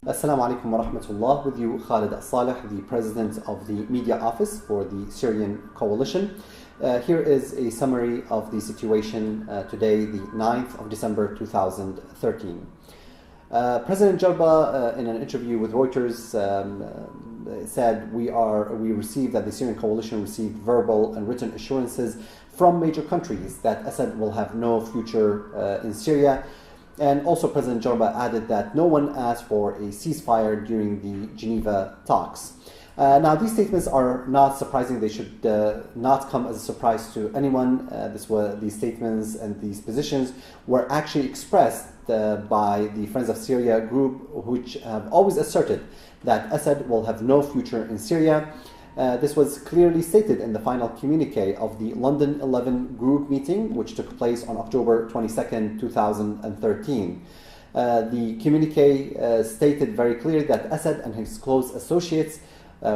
Assalamu alaikum wa rahmatullah. With you, Khalid Saleh, the president of the media office for the Syrian coalition. Here is a summary of the situation today, the 9th of December 2013. President Jarba, in an interview with Reuters, said we received that the Syrian coalition received verbal and written assurances from major countries that Assad will have no future in Syria. And also President Jarba added that no one asked for a ceasefire during the Geneva talks. Now, these statements are not surprising. They should not come as a surprise to anyone. These statements and these positions were actually expressed by the Friends of Syria group, which have always asserted that Assad will have no future in Syria. This was clearly stated in the final communique of the London 11 group meeting, which took place on October 22nd, 2013. The communique stated very clearly that Assad and his close associates,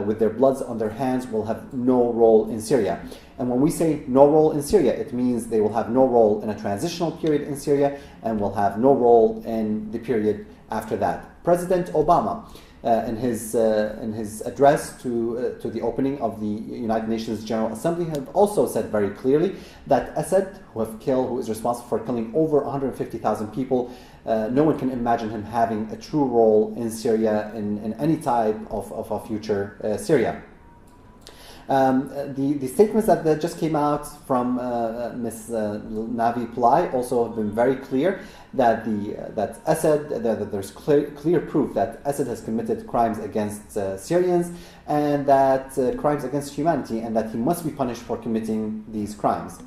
with their bloods on their hands, will have no role in Syria. And when we say no role in Syria, it means they will have no role in a transitional period in Syria and will have no role in the period after that. President Obama, in his address to the opening of the United Nations General Assembly, have also said very clearly that Assad, who is responsible for killing over 150,000 people, no one can imagine him having a true role in Syria in any type of a future Syria. The statements that just came out from Ms. Navi Pillay also have been very clear that there's clear proof that Assad has committed crimes against Syrians and that crimes against humanity, and that he must be punished for committing these crimes.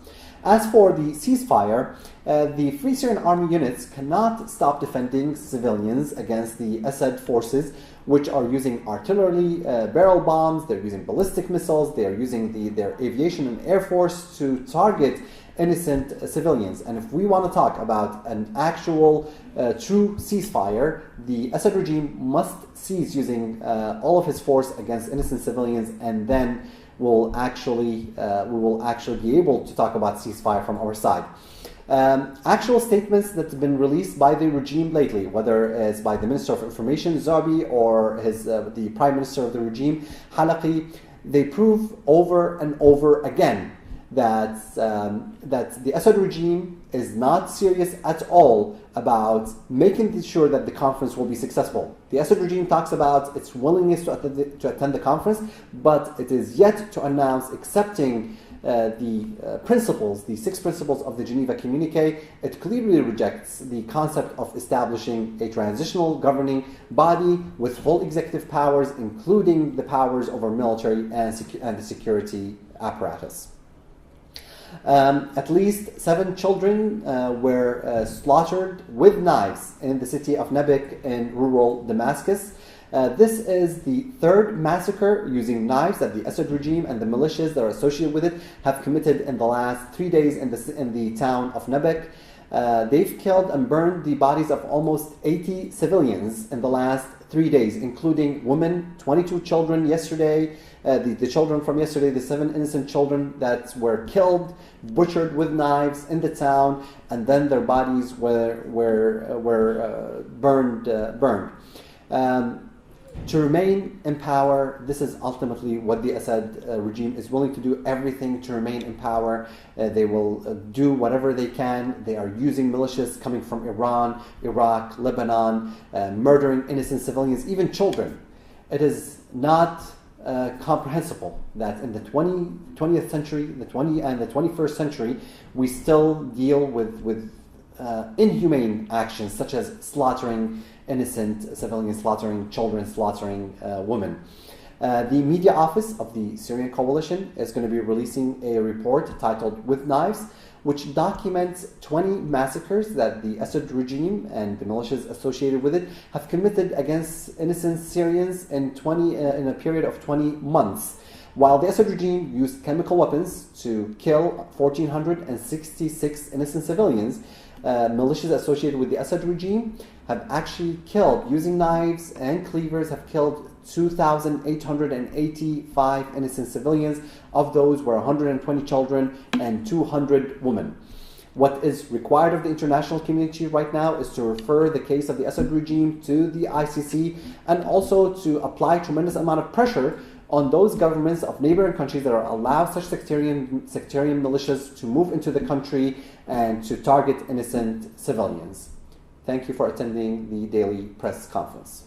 As for the ceasefire, the Free Syrian Army units cannot stop defending civilians against the Assad forces, which are using artillery, barrel bombs, they're using ballistic missiles, they are using their aviation and air force to target innocent civilians. And if we want to talk about an actual true ceasefire, the Assad regime must cease using all of his force against innocent civilians, and then we will actually be able to talk about ceasefire from our side. Actual statements that have been released by the regime lately, whether it's by the Minister of Information, Zarbi, or the Prime Minister of the regime, Halaqi, they prove over and over again that the Assad regime is not serious at all about making sure that the conference will be successful. The Assad regime talks about its willingness to attend the conference, but it is yet to announce accepting the 6 principles of the Geneva Communique. It clearly rejects the concept of establishing a transitional governing body with full executive powers, including the powers over military and the security apparatus. At least 7 children were slaughtered with knives in the city of Nebek in rural Damascus. This is the 3rd massacre using knives that the Assad regime and the militias that are associated with it have committed in the last 3 days in the town of Nebek. They've killed and burned the bodies of almost 80 civilians in the last 3 days, including women, 22 children yesterday, the children from yesterday, the 7 innocent children that were killed, butchered with knives in the town, and then their bodies were burned. To remain in power, this is ultimately what the Assad regime is willing to do, everything to remain in power. They will do whatever they can. They are using militias coming from Iran, Iraq, Lebanon, murdering innocent civilians, even children. It is not comprehensible that in the 20th century, the 20th and the 21st century, we still deal with inhumane actions such as slaughtering innocent civilians, slaughtering children, slaughtering women. The media office of the Syrian coalition is going to be releasing a report titled With Knives, which documents 20 massacres that the Assad regime and the militias associated with it have committed against innocent Syrians in a period of 20 months. While the Assad regime used chemical weapons to kill 1,466 innocent civilians, militias associated with the Assad regime have actually killed, using knives and cleavers, have killed 2,885 innocent civilians. Of those were 120 children and 200 women. What is required of the international community right now is to refer the case of the Assad regime to the ICC, and also to apply tremendous amount of pressure on those governments of neighboring countries that are allowed such sectarian militias to move into the country and to target innocent civilians. Thank you for attending the daily press conference.